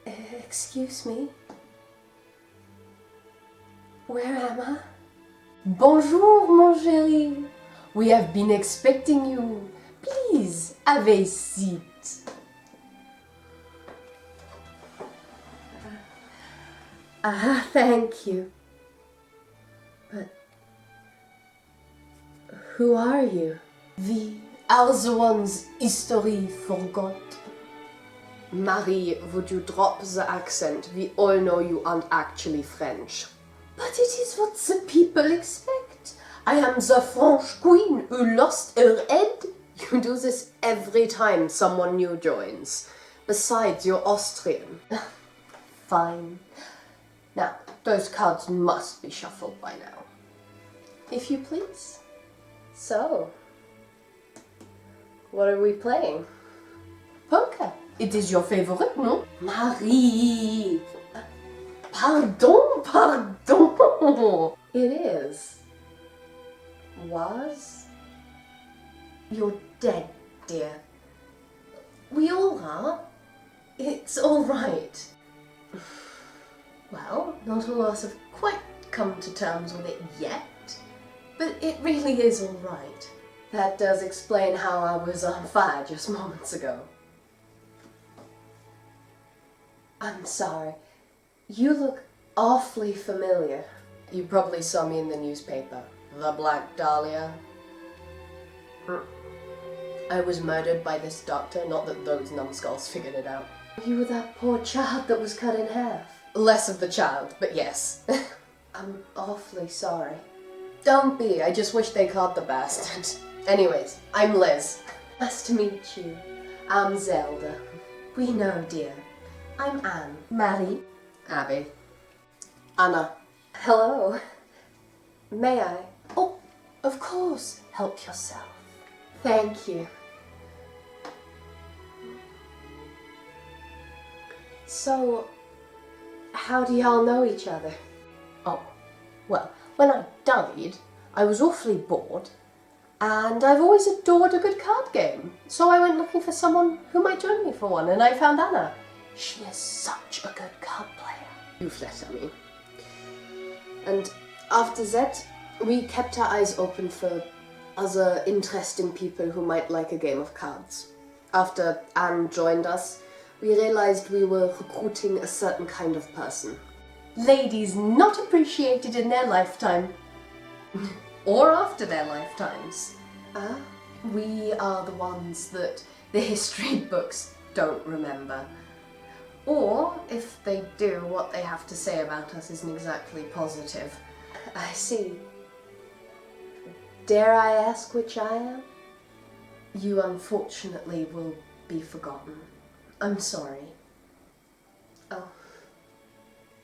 Excuse me? Where am I? Bonjour, mon chéri. We have been expecting you. Please, have a seat. Thank you. But who are you? We are the ones history forgot. Marie, would you drop the accent? We all know you aren't actually French. But it is what the people expect. I am the French queen who lost her head. You do this every time someone new joins. Besides, you're Austrian. Fine. Now, those cards must be shuffled by now. If you please. So, what are we playing? Poker. It is your favorite, no? Marie! Pardon, pardon! It is. Was? You're dead, dear. We all are. It's all right. Well, not all of us have quite come to terms with it yet, but it really is all right. That does explain how I was on fire just moments ago. I'm sorry. You look awfully familiar. You probably saw me in the newspaper. The Black Dahlia. I was murdered by this doctor, not that those numbskulls figured it out. You were that poor child that was cut in half. Less of the child, but yes. I'm awfully sorry. Don't be, I just wish they caught the bastard. Anyways, I'm Liz. Nice to meet you. I'm Zelda. We know, dear. I'm Anne. Marie. Abby. Anna. Hello. May I? Oh, of course. Help yourself. Thank you. So, how do y'all know each other? Oh, well, when I died, I was awfully bored, and I've always adored a good card game. So I went looking for someone who might join me for one, and I found Anna. She is such a good card player. You flatter me. And after that, we kept our eyes open for other interesting people who might like a game of cards. After Anne joined us, we realized we were recruiting a certain kind of person. Ladies not appreciated in their lifetime. Or after their lifetimes. We are the ones that the history books don't remember. Or, if they do, what they have to say about us isn't exactly positive. I see. Dare I ask which I am? You unfortunately will be forgotten. I'm sorry. Oh.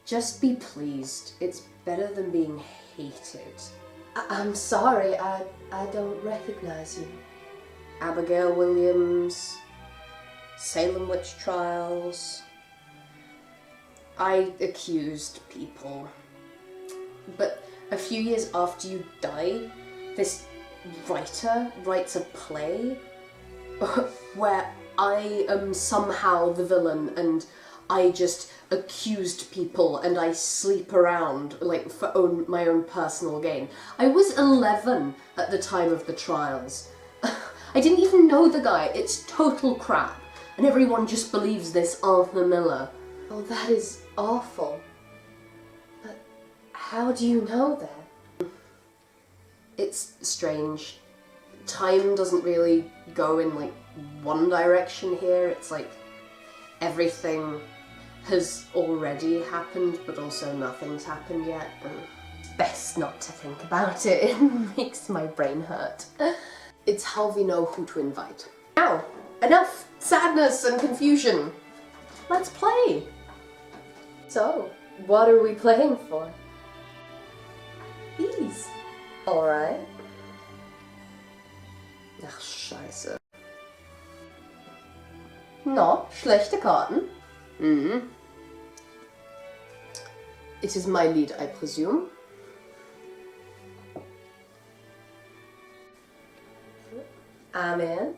Just be pleased. It's better than being hated. I'm sorry, I don't recognize you. Abigail Williams, Salem Witch Trials. I accused people. But a few years after you die, this writer writes a play where I am somehow the villain and I just accused people and I sleep around like for my own personal gain. I was 11 at the time of the trials. I didn't even know the guy. It's total crap. And everyone just believes this Arthur Miller. Oh, that is awful. But how do you know that? It's strange. Time doesn't really go in like one direction here. It's like everything has already happened, but also nothing's happened yet. And best not to think about it. It makes my brain hurt. It's how we know who to invite. Now, enough sadness and confusion. Let's play. So, what are we playing for? These. Alright. Ach, scheiße. No, schlechte Karten. Mhm. It is my lead, I presume. Amen.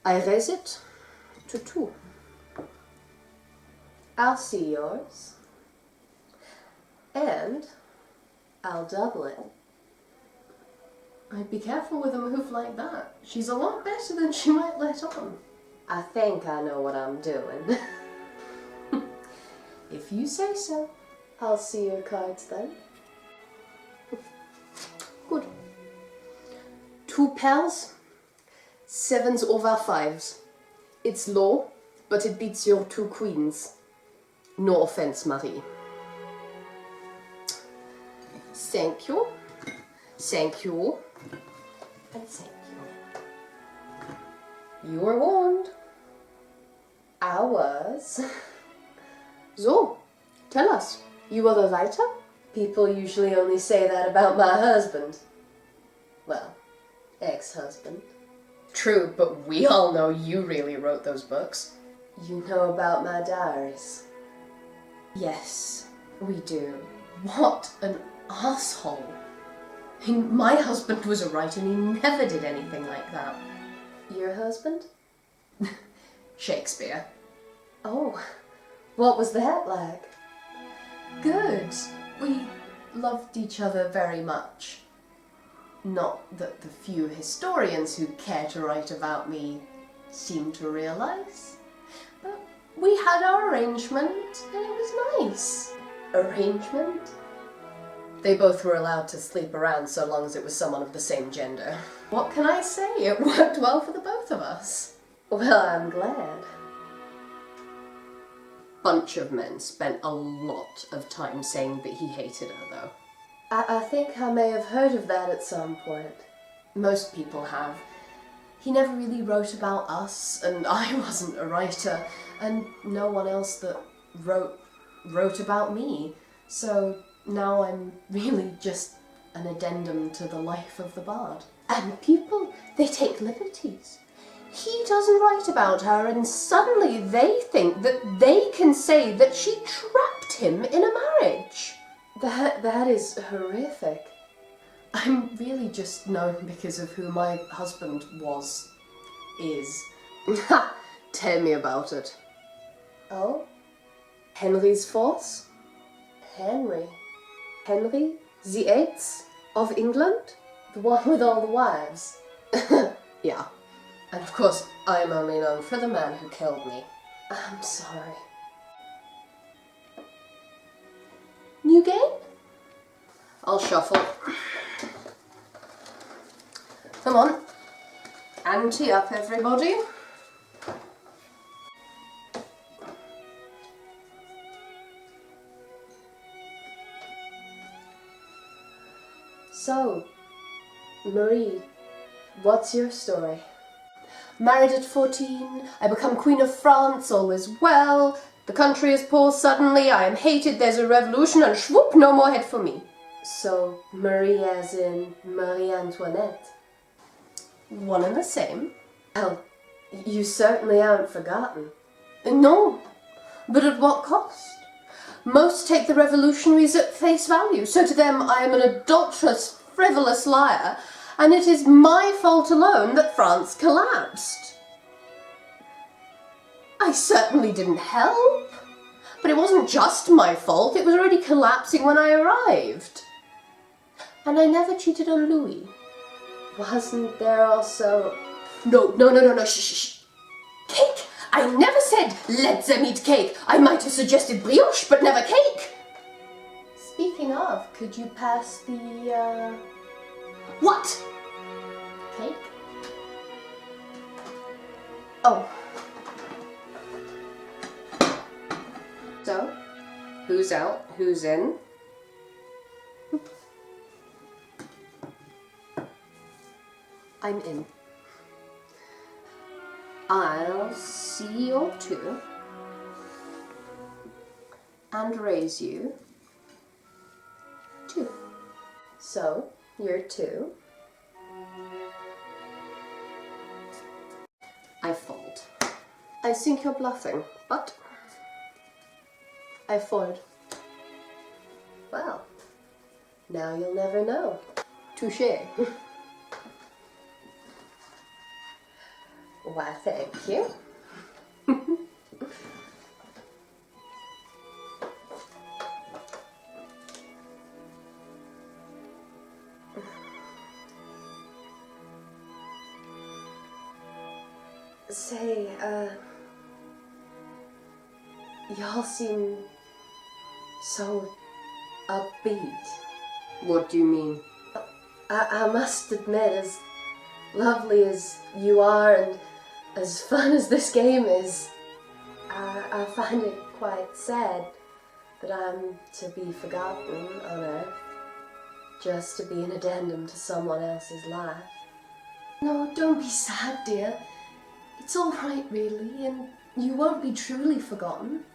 I raise it to 2. I'll see yours. And I'll double it. I'd be careful with a move like that. She's a lot better than she might let on. I think I know what I'm doing. If you say so. I'll see your cards then. Good. 2 pairs, 7s over 5s. It's low, but it beats your 2 queens. No offense, Marie. Thank you. Thank you. And thank you. You were warned. I was. So, tell us, you are the writer? People usually only say that about my husband. Well, ex-husband. True, but we all know you really wrote those books. You know about my diaries? Yes, we do. What an asshole. My husband was a writer and he never did anything like that. Your husband? Shakespeare. Oh, what was that like? Good. We loved each other very much. Not that the few historians who care to write about me seem to realise. But we had our arrangement and it was nice. Arrangement? They both were allowed to sleep around so long as it was someone of the same gender. What can I say? It worked well for the both of us. Well, I'm glad. Bunch of men spent a lot of time saying that he hated her, though. I think I may have heard of that at some point. Most people have. He never really wrote about us, and I wasn't a writer, and no one else that wrote about me. So now I'm really just an addendum to the life of the bard. And people, they take liberties. He doesn't write about her, and suddenly they think that they can say that she trapped him in a marriage. That is horrific. I'm really just known because of who my husband is. Tell me about it. Oh? Henry's force? Henry the Eighth of England? The one with all the wives? Yeah. And of course, I'm only known for the man who killed me. I'm sorry. New game? I'll shuffle. Come on. Ante up, everybody. So, Marie, what's your story? Married at 14, I become Queen of France, all is well, the country is poor suddenly, I am hated, there's a revolution, and swoop, no more head for me. So, Marie as in Marie Antoinette? One and the same. Well, you certainly aren't forgotten. No, but at what cost? Most take the revolutionaries at face value, so to them I am an adulterous, frivolous liar, and it is my fault alone that France collapsed. I certainly didn't help, but it wasn't just my fault, it was already collapsing when I arrived. And I never cheated on Louis. Wasn't there also... No, shh. Cake! I never said, let them eat cake. I might have suggested brioche, but never cake. Speaking of, could you pass the, What? Cake? Oh. So, who's out, who's in? I'm in. I'll see your 2 and raise you 2. So, you're 2. I fold. I think you're bluffing, but I fold. Well, now you'll never know. Touché. Why, thank you. Say, y'all seem so upbeat. What do you mean? I must admit, as lovely as you are and as fun as this game is, I find it quite sad that I'm to be forgotten on Earth, just to be an addendum to someone else's life. No, don't be sad, dear. It's all right, really, and you won't be truly forgotten.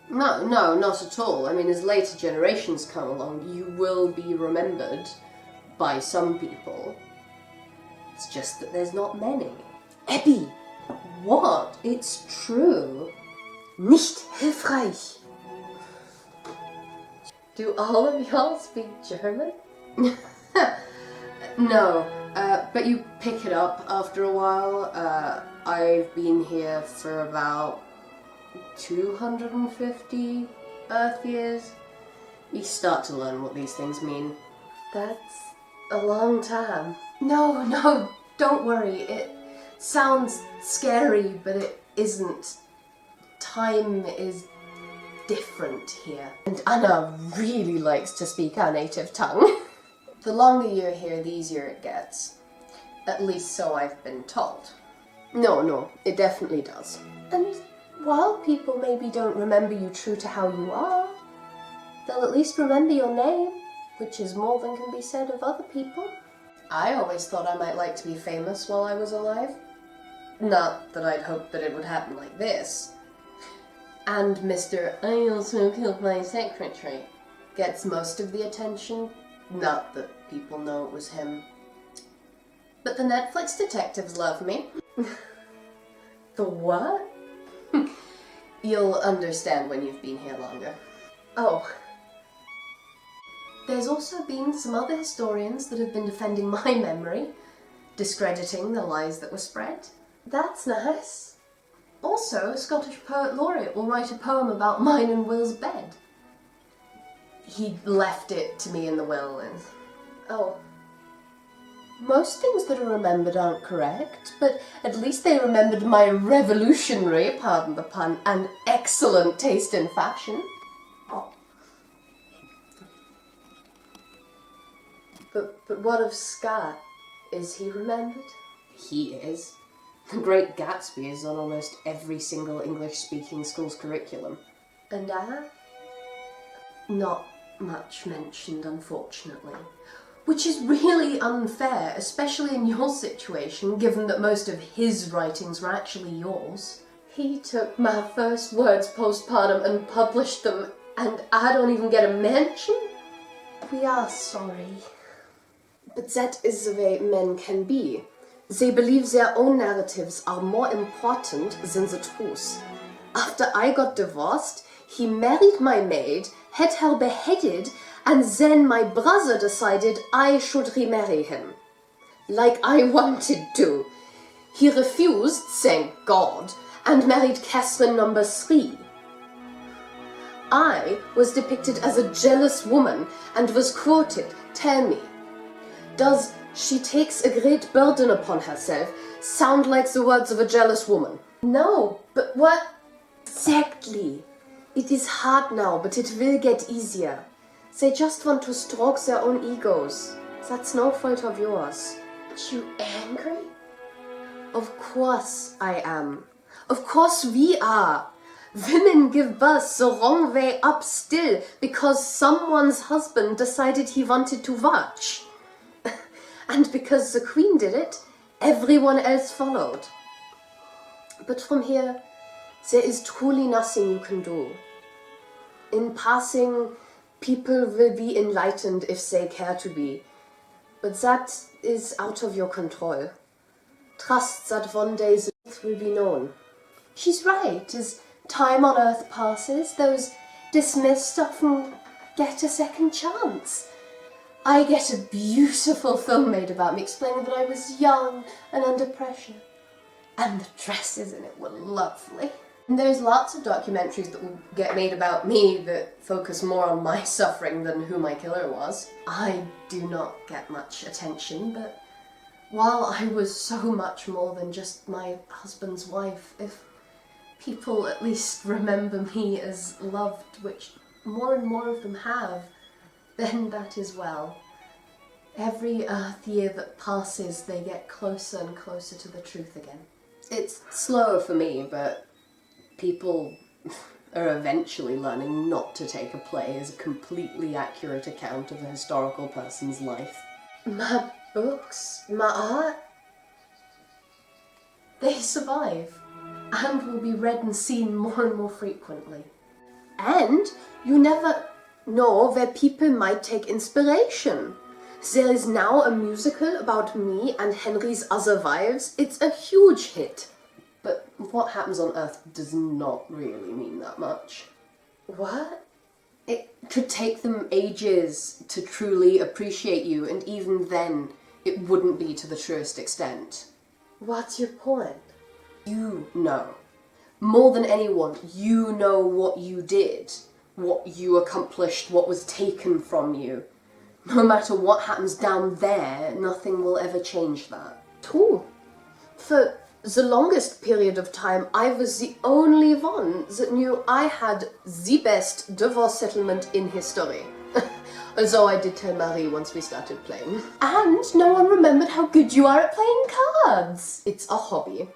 No, not at all. I mean, as later generations come along, you will be remembered by some people. It's just that there's not many. Abby, What? It's true. nicht hilfreich. Do all of y'all speak German? No, but you pick it up after a while. I've been here for about 250 Earth years. You start to learn what these things mean. That's a long time. No, don't worry. It sounds scary, but it isn't. Time is different here. And Anna really likes to speak our native tongue. The longer you're here, the easier it gets. At least so I've been told. No, it definitely does. And while people maybe don't remember you true to how you are, they'll at least remember your name, which is more than can be said of other people. I always thought I might like to be famous while I was alive. Not that I'd hoped that it would happen like this. And Mr. I also killed my secretary gets most of the attention. Not that people know it was him. But the Netflix detectives love me. The what? You'll understand when you've been here longer. Oh, There's also been some other historians that have been defending my memory, discrediting the lies that were spread. that's nice. Also, a Scottish poet laureate will write a poem about mine and Will's bed. He left it to me in the will, and... Oh, Most things that are remembered aren't correct, but at least they remembered my revolutionary, pardon the pun, and excellent taste in fashion. but what of Scott? Is he remembered? He is. The Great Gatsby is on almost every single English-speaking school's curriculum. And I? Not much mentioned, unfortunately. Which is really unfair, especially in your situation, given that most of his writings were actually yours. He took my first words postpartum and published them, and I don't even get a mention? We are sorry. But that is the way men can be. They believe their own narratives are more important than the truth. After I got divorced, he married my maid, had her beheaded, and then my brother decided I should remarry him. Like I wanted to. He refused, thank God, and married Catherine number 3. I was depicted as a jealous woman and was quoted, tell me, does "she takes a great burden upon herself" sound like the words of a jealous woman? No, but what? Exactly. It is hard now, but it will get easier. They just want to stroke their own egos. That's no fault of yours. Aren't you angry? Of course I am. Of course we are. Women give birth the wrong way up still because someone's husband decided he wanted to watch. And because the Queen did it, everyone else followed. But from here, there is truly nothing you can do. In passing, people will be enlightened if they care to be. But that is out of your control. Trust that one day the truth will be known. She's right. As time on Earth passes, those dismissed often get a second chance. I get a beautiful film made about me explaining that I was young and under pressure. And the dresses in it were lovely. And there's lots of documentaries that will get made about me that focus more on my suffering than who my killer was. I do not get much attention, but while I was so much more than just my husband's wife, if people at least remember me as loved, which more and more of them have, then that is well. Every Earth year that passes, they get closer and closer to the truth again. It's slower for me, but people are eventually learning not to take a play as a completely accurate account of a historical person's life. My books, my art, they survive and will be read and seen more and more frequently. And you never know where people might take inspiration. There is now a musical about me and Henry's other wives. It's a huge hit. But what happens on Earth does not really mean that much. What? It could take them ages to truly appreciate you, and even then, it wouldn't be to the truest extent. What's your point? You know. More than anyone, you know what you did, what you accomplished, what was taken from you. No matter what happens down there, nothing will ever change that. True. For the longest period of time, I was the only one that knew I had the best divorce settlement in history. Although I did tell Marie once we started playing. And no one remembered how good you are at playing cards. It's a hobby.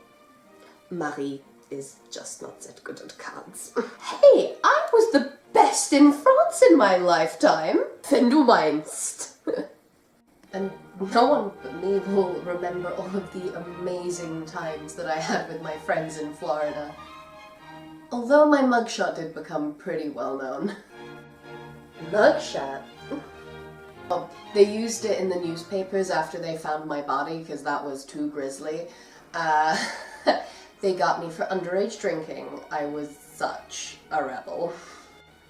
Marie is just not that good at cards. Hey, I was the best in France in my lifetime, wenn du meinst. And no one but me will remember all of the amazing times that I had with my friends in Florida. Although my mugshot did become pretty well known. Mugshot? Oh, they used it in the newspapers after they found my body because that was too grisly. They got me for underage drinking. I was such a rebel.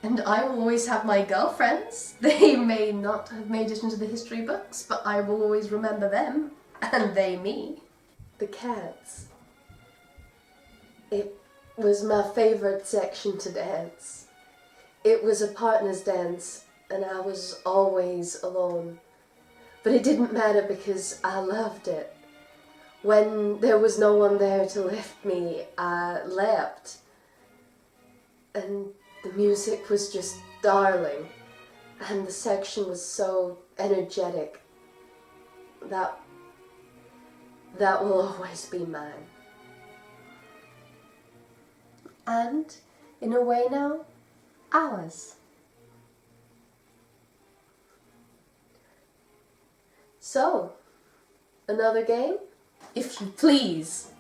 And I will always have my girlfriends. They may not have made it into the history books, but I will always remember them, and they me. The cats. It was my favorite section to dance. It was a partner's dance, and I was always alone. But it didn't matter because I loved it. When there was no one there to lift me, I leapt. And the music was just darling, and the section was so energetic. That will always be mine. And, in a way now, ours. So, another game? If you please.